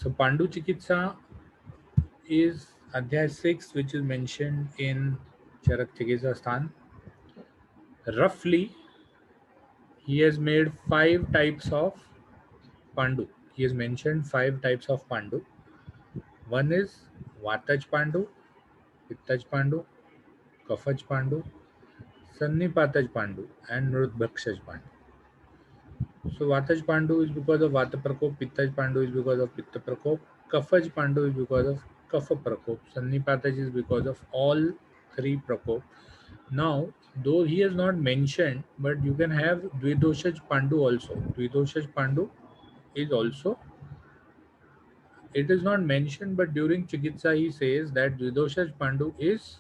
So Pandu Chikitsa is Adhyay 6, which is mentioned in Charak Chikitsa Sthan. Roughly, he has made 5 types of Pandu. He has mentioned 5 types of Pandu. One is Vataj Pandu, Pittaj Pandu, Kafaj Pandu, Sannipataj Pandu, and Mrudbhakshaj Pandu. So Vataj Pandu is because of Vata Prakop, Pittaj Pandu is because of Pitta Prakop, Kafaj Pandu is because of Kafa Prakop, Sannipataj is because of all 3 Prakop. Now, though he has not mentioned, but you can have Dvidoshaj Pandu also. Dvidoshaj Pandu is also, it is not mentioned, but during Chikitsa he says that Dvidoshaj Pandu is,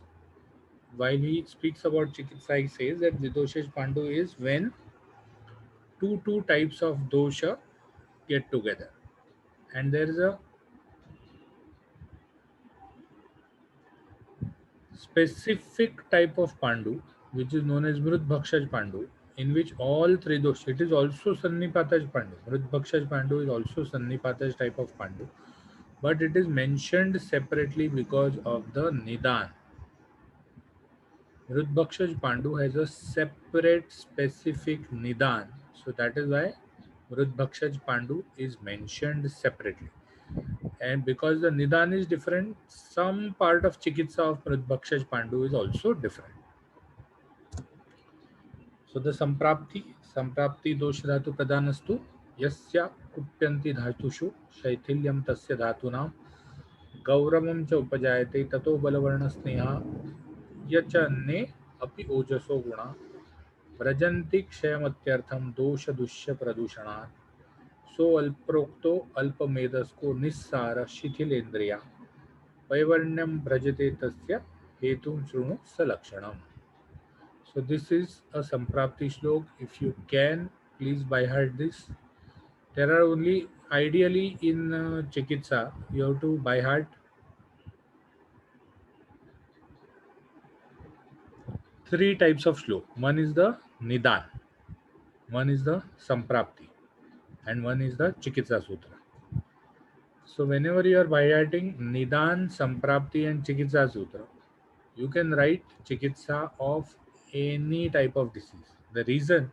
while he speaks about Chikitsa, he says that Dvidoshaj Pandu is when two types of dosha get together. And there is a specific type of Pandu, which is known as Mrudbhakshaj Pandu, in which all 3 dosha, it is also Sannipataj Pandu. Mrudbhakshaj Pandu is also Sannipataj type of Pandu, but it is mentioned separately because of the Nidan. Mrudbhakshaj Pandu has a separate specific Nidan, so that is why Mrudbhakshaj Pandu is mentioned separately. And because the Nidan is different, some part of Chikitsa of Mrudbhakshaj Pandu is also different. So the Samprapti dosh dhatu pradanastu yasya kupyanti dhatushu shaithilyam tasya dhatunam गौरवं च उपजायते ततो बलवर्णस्नेहा यच अन्ये अपि ओजसो गुणा व्रजन्ति क्षयमत्यर्थं दोष दुष्य प्रदूषणात् सो अल्प्रोक्तो अल्पमेधस्को निस्सार शिथिलेन्द्रिया वैवर्ण्यं भ्रजते तस्य हेतुं शृणु सलक्षणम्. So this is a Samprapti Shlok. If you can, please by heart this. There are only, ideally in Chikitsa, you have to by heart 3 types of Shlok. One is the Nidan, one is the Samprapti, and one is the Chikitsa Sutra. So whenever you are by hearting Nidan, Samprapti and Chikitsa Sutra, you can write Chikitsa of any type of disease. The reason,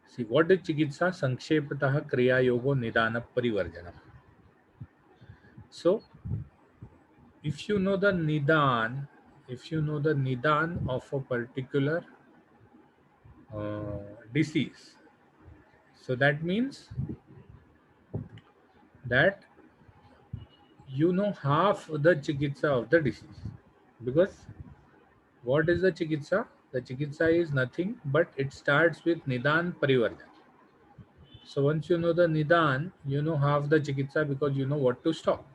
see, what is Chikitsa? Sankshepatah Kriya Yogo Nidana Parivarjanam. So if you know the Nidan, if you know the Nidan of a particular disease, so that means that you know half the Chikitsa of the disease. Because what is the Chikitsa? The Chikitsa is nothing but it starts with Nidan Parivarjan. So once you know the Nidan, you know half the Chikitsa because you know what to stop.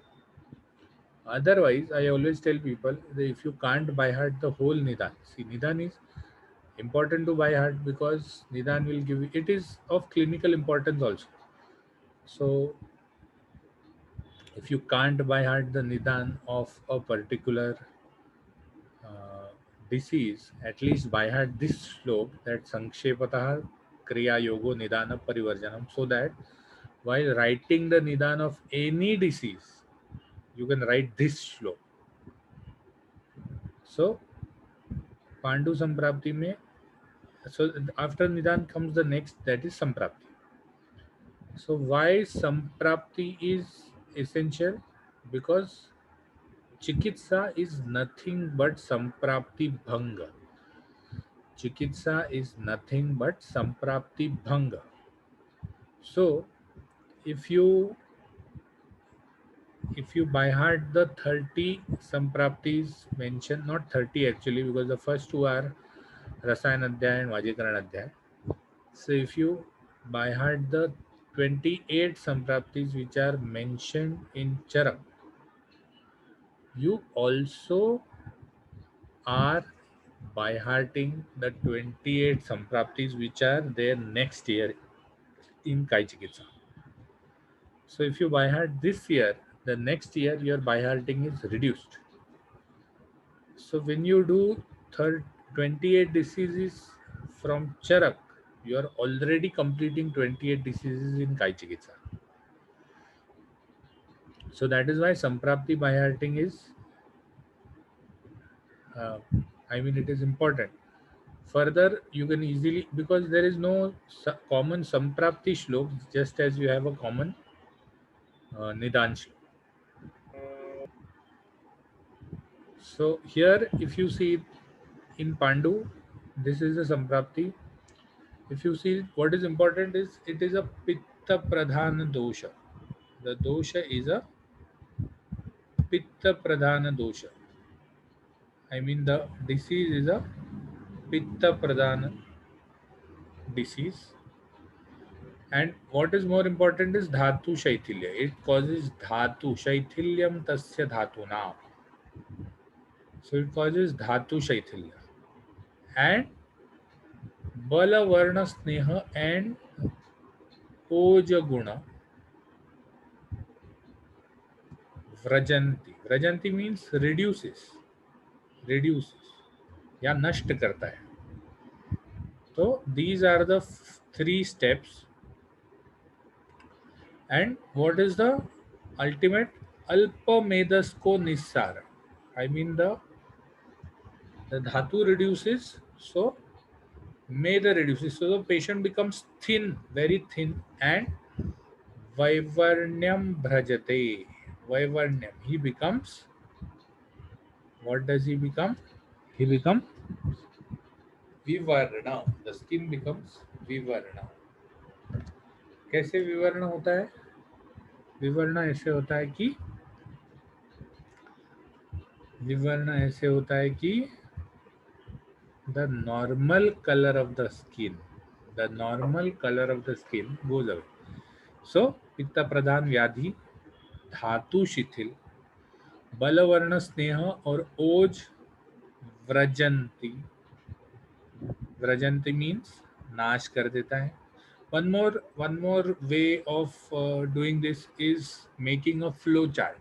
Otherwise, I always tell people that if you can't by heart the whole Nidan, see, Nidan is important to by heart because Nidan will give you, it is of clinical importance also. So if you can't by heart the Nidan of a particular uh, disease, at least by heart this slope that Sankshepatah Kriya Yogo Nidana Parivarjanam, so that while writing the Nidan of any disease, you can write this slope. So Pandu Samprapti mein, so after Nidan comes the next, that is Samprapti. So why Samprapti is essential? Because Chikitsa is nothing but Samprapti Bhanga. Chikitsa is nothing but Samprapti Bhanga. So if you by heart the 30 Sampraptis mentioned, not 30 actually, because the first 2 are Rasayan Adhyay and Vajikaran Adhyay. So if you by heart the 28 Sampraptis which are mentioned in Charak, you also are by hearting the 28 Sampraptis which are there next year in Kai Chikitsa. So if you by heart this year, the next year your by hearting is reduced. So when you do 28 diseases from Charak, you are already completing 28 diseases in Kai Chikitsa. So that is why Samprapti by hearting is, uh, I mean, it is important. Further, you can easily, because there is no common Samprapti shlok, just as you have a common Nidan shlok. So here, if you see in Pandu, this is a Samprapti. If you see, what is important is it is a Pitta Pradhana dosha. The dosha is a Pitta Pradhana dosha. I mean, the disease is a Pitta Pradhana disease. And what is more important is Dhatu Shaithilya. It causes Dhatu Shaithilyam Tasya Dhatu now. So it causes Dhatu Shaithilya. And Bala Varna Sneha and Oja Guna Vrajanti. Vrajanti means reduces. Reduces. या नष्ट करता है. So these are the three steps. And what is the ultimate? Alpa Medasko Nissara. I mean, the dhatu reduces, so Meda reduces. So the patient becomes thin, very thin, and Vaivarnyam Bhrajate. Vaivarnyam. He becomes, what does he become? He becomes Vivarna. The skin becomes Vivarna. कैसे विवर्ण होता है? विवर्ण ऐसे होता है कि the normal color of the skin goes away. So pitta pradhan vyadhi, धातु शिथिल, बलवर्ण स्नेह और ओज व्रजंती. व्रजंती मीन्स नाश कर देता है. One more way of doing this is making a flow chart.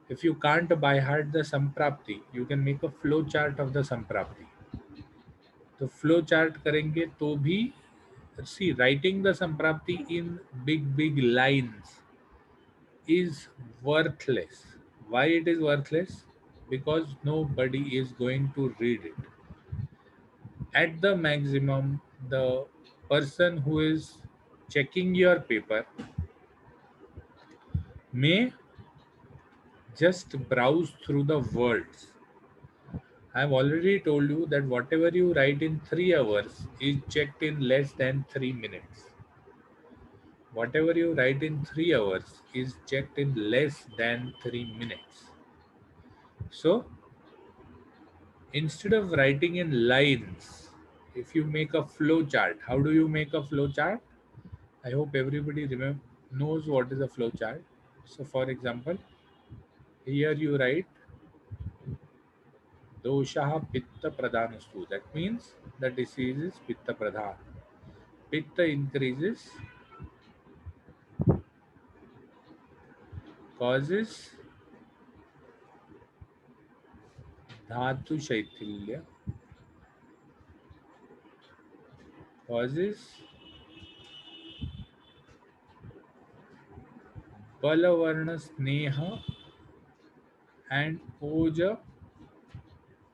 If you can't by heart the Samprapti, you can make a flow chart of the Samprapti. तो फ्लो चार्ट करेंगे तो भी, see, writing the Samprapti in big lines is worthless. Why it is worthless? Because nobody is going to read it. At the maximum, the person who is checking your paper may just browse through the words. I have already told you that whatever you write in 3 hours is checked in less than 3 minutes. Whatever you write in 3 hours is checked in less than 3 minutes. So instead of writing in lines, if you make a flow chart, how do you make a flow chart? I hope everybody knows what is a flow chart. So for example, here you write doshaha pitta pradhanastu. That means the disease is pitta pradhan. Pitta increases, causes dhatu shaithilya, causes balavarna sneha and oja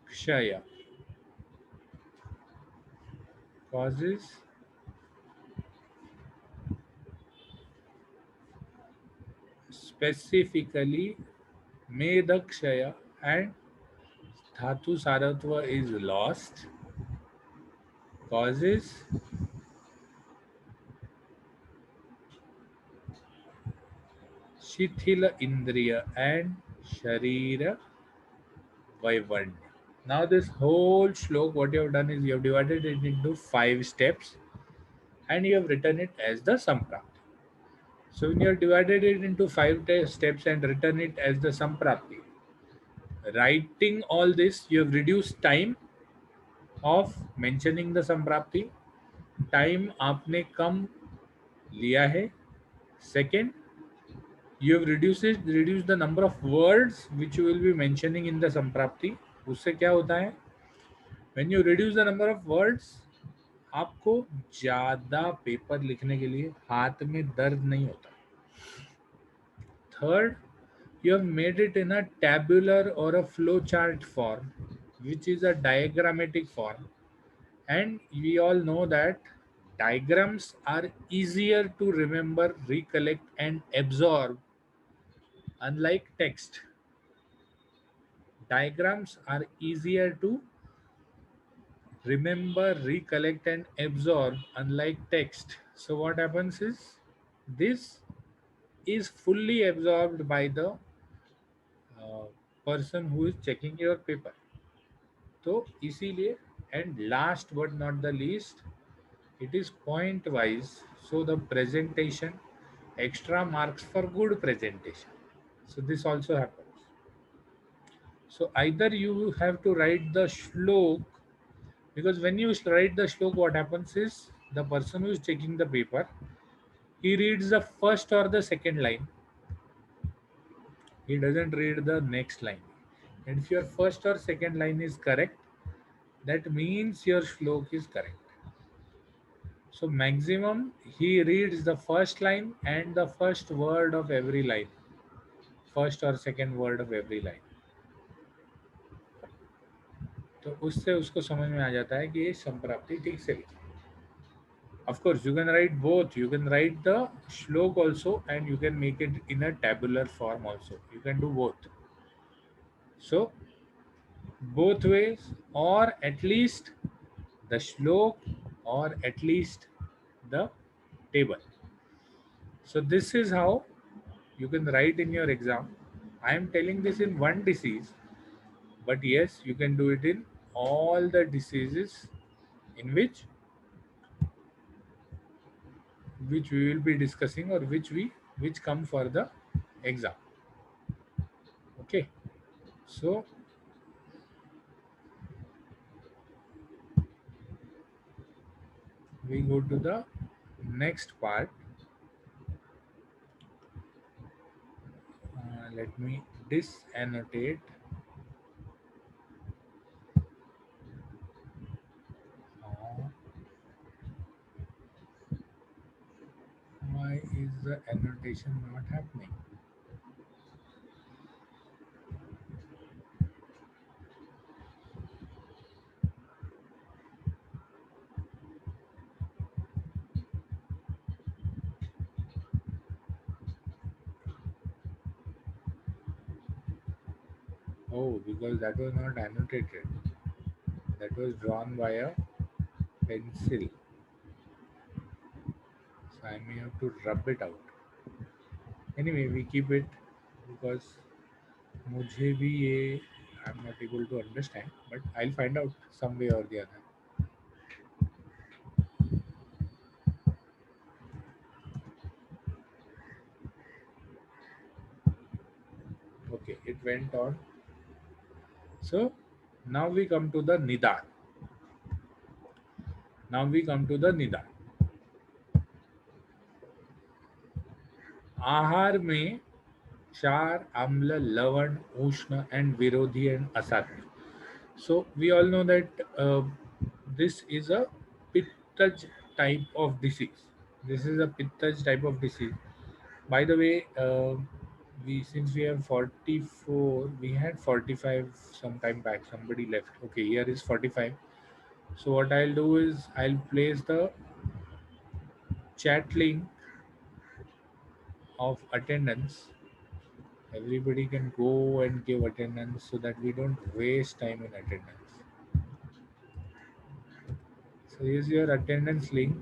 kshaya, causes specifically medakshaya, and dhatu saratva is lost, causes shithila indriya and sharira vaivarnya. Now this whole shlok, what you have done is you have divided it into 5 steps and you have written it as the Samprapti. So when you have divided it into 5 steps and written it as the Samprapti, writing all this, you have reduced time of mentioning the Samprapti. Time आपने कम लिया है. Second, you have reduced the number of words which you will be mentioning in the Samprapti. उससे क्या होता है? When you reduce the number of words, आपको ज़्यादा paper लिखने के लिए हाथ में दर्द नहीं होता. Third, You have made it in a tabular or a flowchart form, which is a diagrammatic form. And we all know that diagrams are easier to remember, recollect, and absorb, unlike text. Diagrams are easier to remember, recollect, and absorb, unlike text. So, what happens is this is fully absorbed by the uh, person who is checking your paper. तो इसीलिए and last but not the least, it is point wise. So the presentation, extra marks for good presentation. So this also happens. So either you have to write the shlok, because when you write the shlok, what happens is the person who is checking the paper, he reads the first or the second line. He doesn't read the next line. And if your first or second line is correct, that means your shlok is correct. So maximum he reads the first line and the first word of every line, first or second word of every line. तो उससे उसको समझ में आ जाता है कि ये संप्राप्ति ठीक से लिखी. Of course, you can write both. You can write the shlok also, and you can make it in a tabular form also. You can do both. So both ways, or at least the shlok, or at least the table. So this is how you can write in your exam. I am telling this in one disease, but yes, you can do it in all the diseases in which we will be discussing, or which come for the exam. Okay, so we go to the next part. Let me disannotate. Uh, why is the annotation not happening? Oh, because that was not annotated. That was drawn by a pencil. So I may have to rub it out. Anyway, we keep it because मुझे भी ये I am not able to understand, but I will find out some way or the other. Okay, it went on. So now we come to the nidan. Now we come to the nidan. आहार में क्षार, अम्ल, लवण, उष्ण, and विरोधी and असाध्य. So we all know that this is a Pittaj type of disease. This is a Pittaj type of disease. By the way, we since we have 44, we had 45 some time back. Somebody left. Okay, here is 45. So what I'll do is I'll place the chat link of attendance. Everybody can go and give attendance so that we don't waste time in attendance. So here's your attendance link.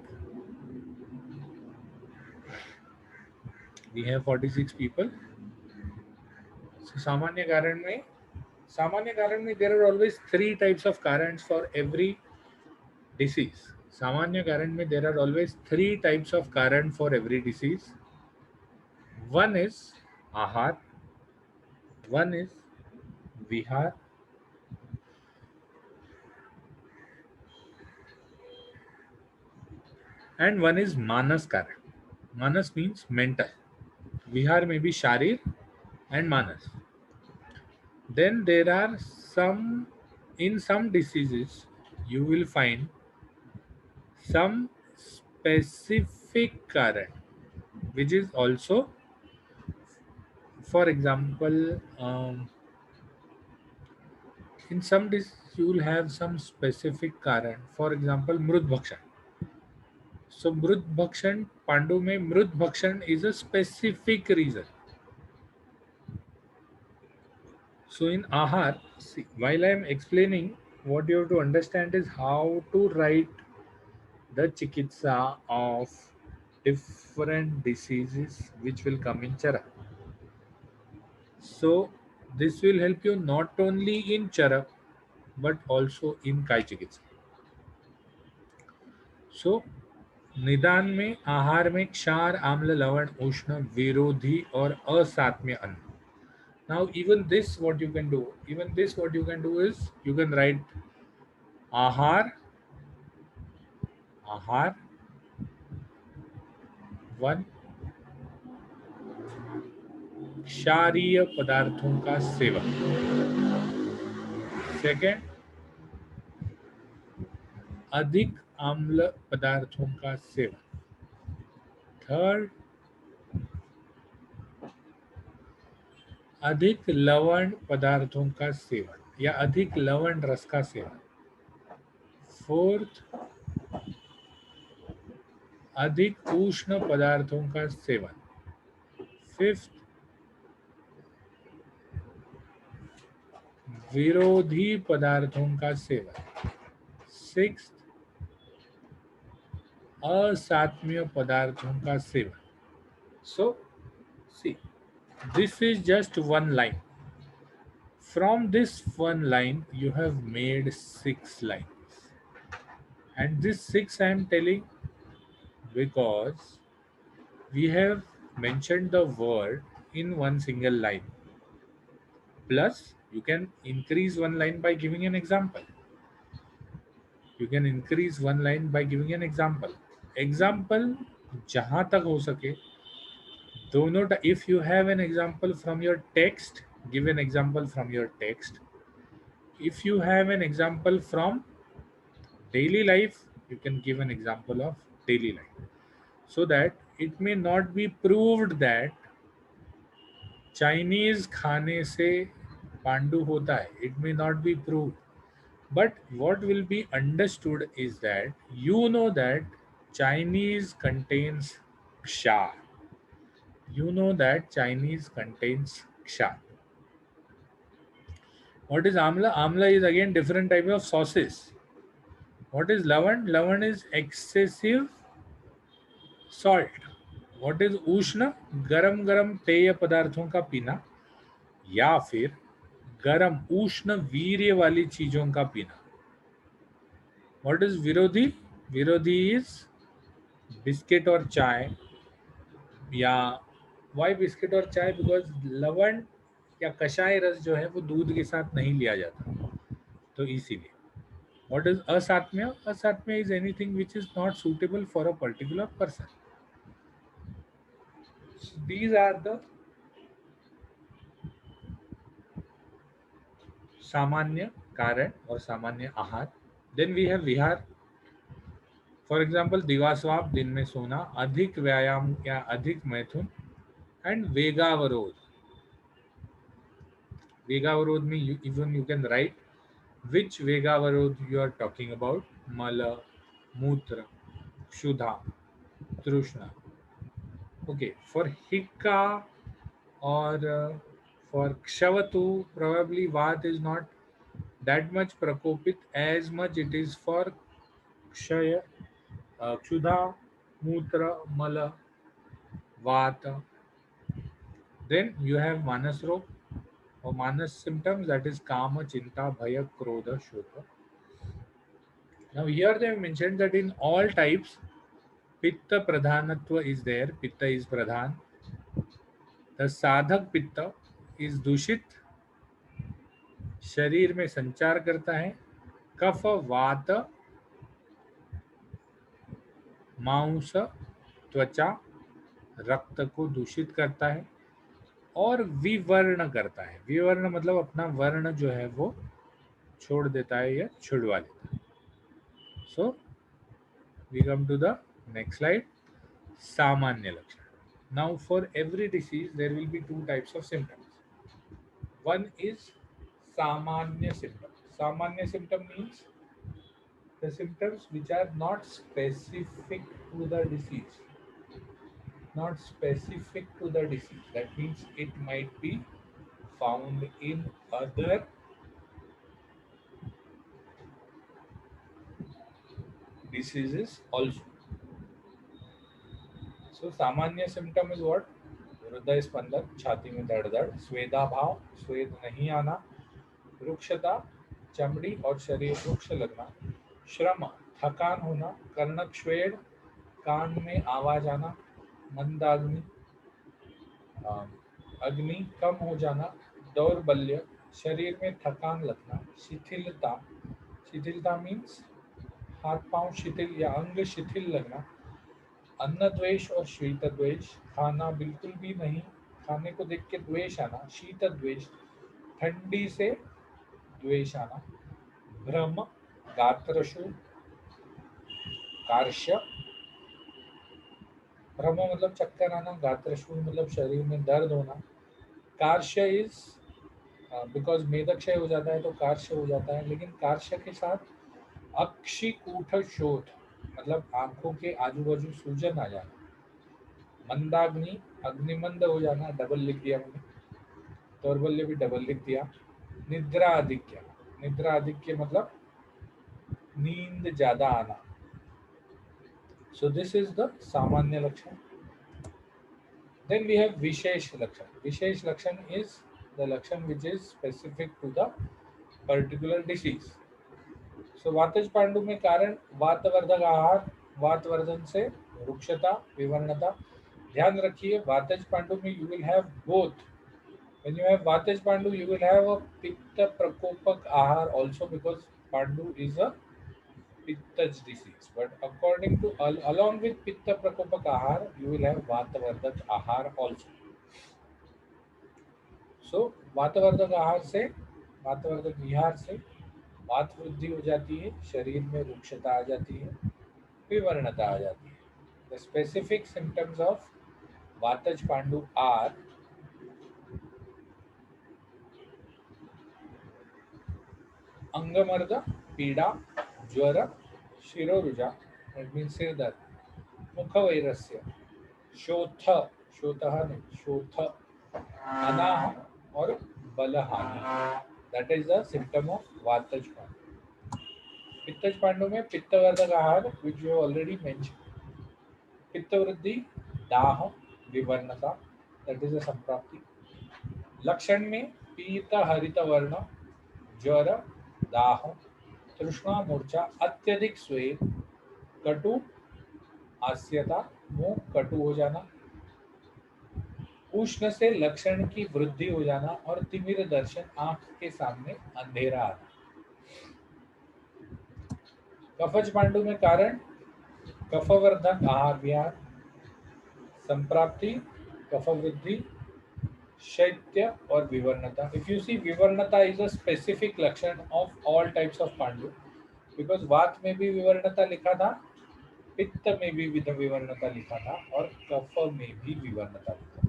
We have 46 people. So सामान्य कारण में there are always three types of karans for every disease. सामान्य कारण में there are always three types of karan for every disease. One is ahar, one is vihar, and one is manas karan. Manas means mental. Vihar may be sharir and manas. Then there are in some diseases, you will find some specific current, which is also For example, in some disease you will have some specific कारण. For example, मृत भक्षण. So मृत भक्षण पांडु में मृत भक्षण is a specific reason. So in Ahar, see, while I am explaining, what you have to understand is how to write the chikitsa of different diseases which will come in Charak. So this will help you not only in Charak but also in Kai Chikitsa. So निदान में आहार में क्षार आम्ल लवण उष्ण विरोधी और असात्म्य अन्न. Now even this what you can do, is you can write आहार आहार वन क्षारीय पदार्थों का सेवन. सेकेंड, अधिक अम्ल पदार्थों का सेवन. थर्ड, अधिक लवण पदार्थों का सेवन या अधिक लवण रस का सेवन. फोर्थ, अधिक उष्ण पदार्थों का सेवन. फिफ्थ, विरोधी पदार्थों का सेवन. सिक्स्थ, असात्म्य पदार्थों का seven. So see, this is just one line. From this one line you have made 6 lines, and this 6 I am telling because we have mentioned the word in one single line. Plus you can increase one line by giving an example. Example जहां तक हो सके दोनों. If you have an example from your text, give an example from your text. If you have an example from daily life, you can give an example of daily life, so that it may not be proved that Chinese खाने से पांडु होता है. It may not be proved, but what will be understood is that you know that Chinese contains क्षार. What is amla? Amla is again different type of sauces. What is lavan? Lavan is excessive salt. What is उष्ण? गरम गरम पेय पदार्थों का पीना या फिर गरम उष्ण वीर्य वाली चीजों का पीना. What is विरोधी? विरोधी is बिस्किट और चाय. या वाई बिस्किट और चाय? बिकॉज लवण या कषाय रस जो है वो दूध के साथ नहीं लिया जाता, तो इसीलिए. What is asatmya? Asatmya is anything which is not suitable for a particular person. So these are the सामान्य कारण और सामान्य आहार. Then we have Vihar. For example, दिवास्वाप दिन में सोना, अधिक व्यायाम या अधिक मैथुन, and वेगावरोध. वेगावरोध में even you can write which वेगावरोध you are talking about. मल, मूत्र, क्षुधा, तृष्णा. Okay, for hikka or for kshavatu, probably vat is not that much prakopit as much it is for kshaya, kshudha, mutra, mala, vata. Then you have manas rog or manas symptoms, that is kama, chinta, bhaya, krodha, shodha. Now here they have mentioned that in all types pitta pradhanatva is there. Pitta is pradhan. The sadhak pitta is दूषित, शरीर में संचार करता है. कफ वात मांस त्वचा रक्त को दूषित करता है और विवर्ण करता है. विवर्ण मतलब अपना वर्ण जो है वो छोड़ देता है या छुड़वा देता है. So we come to the next slide. सामान्य लक्षण. Now, for every disease, there will be two types of symptoms. One is Samanya symptom. Samanya symptom means the symptoms which are not specific to the disease. Not specific to the disease. That means it might be found in other diseases also. So सामान्य symptom is what? हृदय स्पंदन, छाती में दर्द, स्वेदा भाव, स्वेद नहीं आना, रुक्षता, चमड़ी और शरीर रुक्ष लगना, श्रम, थकान होना, कर्णस्वेद, कान में आवाज आना, मंदाग्नि, अग्नि कम हो जाना, दौर्बल्य, शरीर में थकान लगना, शिथिलता, शिथिलता मीन्स हाथ पांव शिथिल या अंग शिथिल लगना, अन्न द्वेष और शीत द्वेष, खाना बिल्कुल भी नहीं, खाने को देख के द्वेष आना, शीत द्वेष, ठंडी से द्वेष आना, भ्रम, गात्रशु, कार्श्य, भ्रम मतलब चक्कर आना, गात्रशु मतलब शरीर में दर्द होना, कार्श्य इज बिकॉज मेदक्षय हो जाता है तो कार्श्य हो जाता है, लेकिन कार्श्य के साथ अक्षिकूट शोथ मतलब आंखों के आजू बाजू सूजन आ जाना, मंदाग्नि अग्निमंद हो जाना, डबल लिख दिया मैंने, दौर्बल्य भी डबल लिख दिया, निद्रा आधिक्य, निद्रा आधिक्य मतलब नींद ज्यादा आना. So this is the सामान्य लक्षण. Then we have विशेष लक्षण. विशेष लक्षण is the लक्षण which is specific to the particular disease. So वातज Pandu में कारण वातवर्धक आहार, वातवर्धन से रुक्षता, विवर्णता. ध्यान रखिए वातज पांडु में you will have both. When you have वातज Pandu you will have a पित्त प्रकोपक आहार also because Pandu is a Pitta's disease. But according to along with Pitta Prakopak Ahar, you will have Vatavardhak Ahar also. So Vatavardhak Ahar से वातवर्धक विहार से वात वृद्धि हो जाती है, शरीर में रुक्षता आ जाती है, विवर्णता आ जाती है. The specific symptoms of Vataj Pandu are अंगमर्द, पीड़ा, ज्वर, शिरोरुजा, that means सिर दर्द, मुखवैरस्य, शोथ, शोथः नहीं शोथ, अनाह और बलहानि. That is the symptom of वातज Pandu. पित्तज Pandu में पित्तवर्धक आहार which you have already mentioned. पित्त वृद्धि, दाह, विवर्णता, that is the संप्राप्ति. लक्षण में पीत हरित वर्ण, ज्वर, दाह, तृष्णा, मूर्छा, अत्यधिक स्वेद, कटु, आस्यता, मुंह कटु हो जाना, उष्ण से लक्षण की वृद्धि हो जाना और तिमिर दर्शन, आंख के सामने अंधेरा आना. कफज पांडु में कारण कफवर्धक आहार विहार, संप्राप्ति, कफ वृद्धि, शैत्य और विवर्णता. इफ यू सी विवर्णता इज अ स्पेसिफिक लक्षण ऑफ ऑल टाइप्स ऑफ पांडु बिकॉज वात में भी विवर्णता लिखा था, पित्त में भी विवर्णता लिखा था और कफ में भी विवर्णता लिखा था.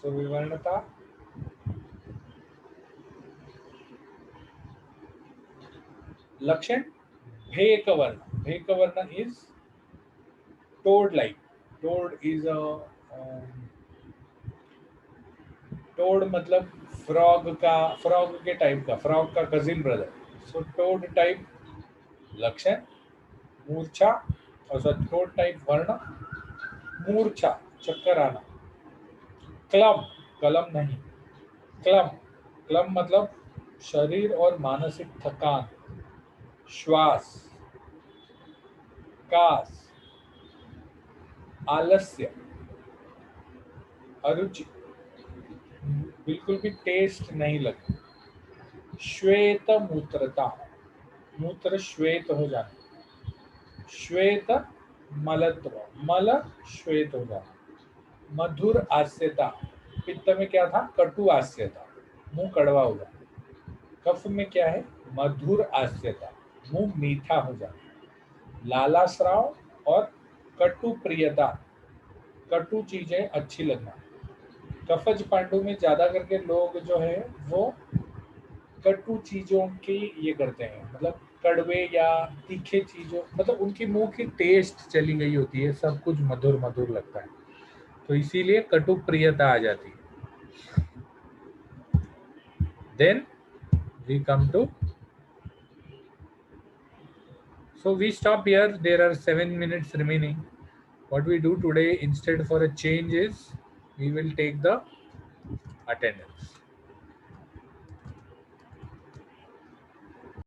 So विवर्णता, लक्षण भेकवर्ण. भेकवर्ण is toad like. Toad is a toad मतलब frog का, frog के टाइप का, frog का cousin brother. So toad type लक्षण, मूर्छा और toad टाइप वर्ण, मूर्छा चक्कर आना, क्लम, कलम नहीं, क्लम, क्लम मतलब शरीर और मानसिक थकान, श्वास, कास, आलस्य, अरुचि, बिल्कुल भी टेस्ट नहीं लगता, श्वेत मूत्रता, मूत्र श्वेत हो जाना, श्वेत मलत्व, मल श्वेत हो जाना, मधुर आस्यता, पित्त में क्या था, कटु आस्यता, मुंह कड़वा हो जाना. कफ में क्या है, मधुर आस्यता, मुंह मीठा हो जाना, लालास्राव और कटु प्रियता, कटु चीजें अच्छी लगना। कफज पांडु में ज्यादा करके लोग जो है वो कटु चीजों की ये करते हैं, मतलब कड़वे या तीखे चीजों, मतलब उनकी मुंह की टेस्ट चली गई होती है, सब कुछ मधुर मधुर लगता है, तो इसीलिए कटु प्रियता आ जाती है। Then we come to, so we stop here. There are 7 minutes remaining. What we do today instead for a change is we will take the attendance.